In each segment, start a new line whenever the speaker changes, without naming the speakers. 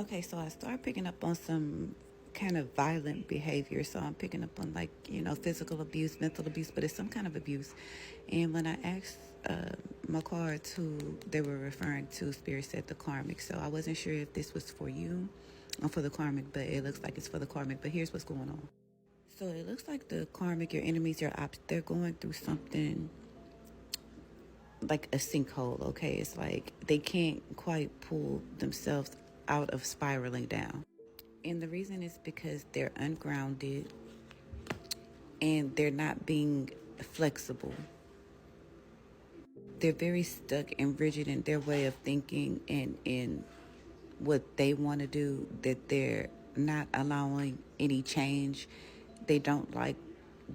Okay, so I started picking up on some kind of violent behavior. So I'm picking up on, like, physical abuse, mental abuse, but it's some kind of abuse. And when I asked my cards who they were referring to, Spirit said the Karmic. So I wasn't sure if this was for you or for the Karmic, but it looks like it's for the Karmic. But here's what's going on. So it looks like the Karmic, your enemies, your ops, they're going through something like a sinkhole, okay? It's like they can't quite pull themselves out of spiraling down. And the reason is because they're ungrounded and they're not being flexible. They're very stuck and rigid in their way of thinking and in what they want to do, that they're not allowing any change. They don't like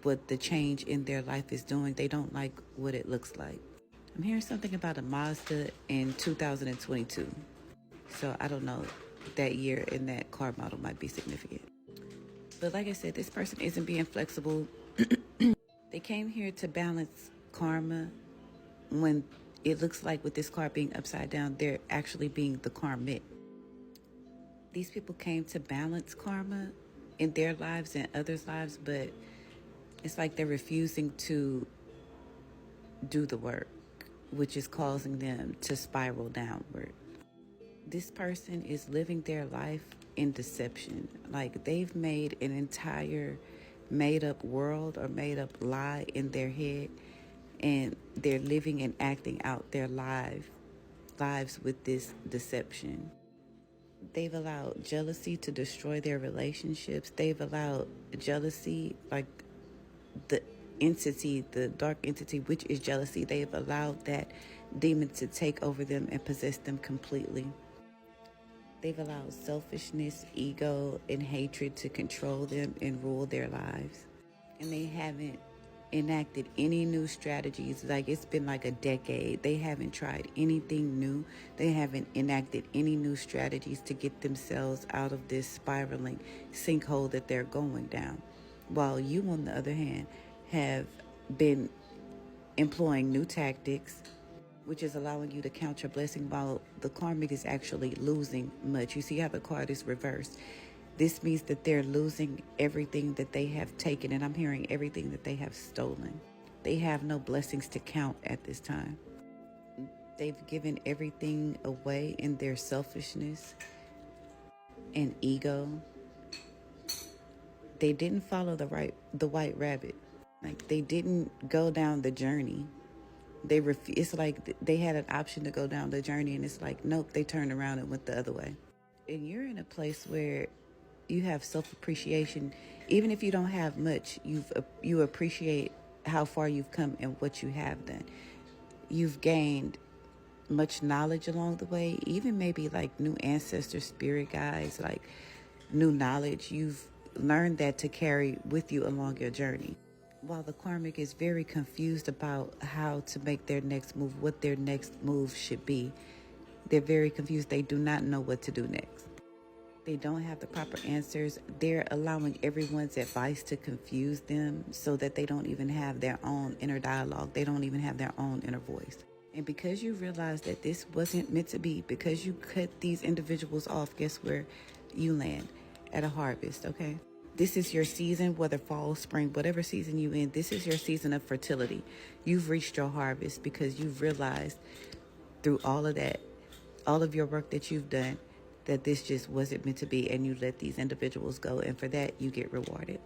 what the change in their life is doing. They don't like what it looks like. I'm hearing something about a Mazda in 2022. So I don't know, that year in that car model might be significant. But like I said, this person isn't being flexible. They came here to balance karma when it looks like with this card being upside down, they're actually being the karmic. These people came to balance karma in their lives and others' lives, but it's like they're refusing to do the work, which is causing them to spiral downward. This person is living their life in deception. Like they've made an entire made up world or made up lie in their head, and they're living and acting out their lives with this deception. They've allowed jealousy to destroy their relationships. They've allowed jealousy, like the entity, the dark entity, which is jealousy, they've allowed that demon to take over them and possess them completely. They've allowed selfishness, ego, and hatred to control them and rule their lives. And they haven't enacted any new strategies. Like it's been like a decade. They haven't tried anything new. They haven't enacted any new strategies to get themselves out of this spiraling sinkhole that they're going down. While you, on the other hand, have been employing new tactics, which is allowing you to count your blessing, while the karmic is actually losing much. You see how the card is reversed. This means that they're losing everything that they have taken, and I'm hearing everything that they have stolen. They have no blessings to count at this time. They've given everything away in their selfishness and ego. They didn't follow the white rabbit. Like they didn't go down the journey. It's like they had an option to go down the journey, and it's like, nope, they turned around and went the other way. And you're in a place where you have self-appreciation. Even if you don't have much, you appreciate how far you've come and what you have done. You've gained much knowledge along the way, even maybe like new ancestor spirit guides, like new knowledge. You've learned that to carry with you along your journey. While the karmic is very confused about how to make their next move, what their next move should be, they're very confused. They do not know what to do next. They don't have the proper answers. They're allowing everyone's advice to confuse them so that they don't even have their own inner dialogue. They don't even have their own inner voice. And because you realize that this wasn't meant to be, because you cut these individuals off, guess where you land? At a harvest, okay? This is your season, whether fall, spring, whatever season you in, this is your season of fertility. You've reached your harvest because you've realized through all of that, all of your work that you've done, that this just wasn't meant to be, and you let these individuals go, and for that you get rewarded.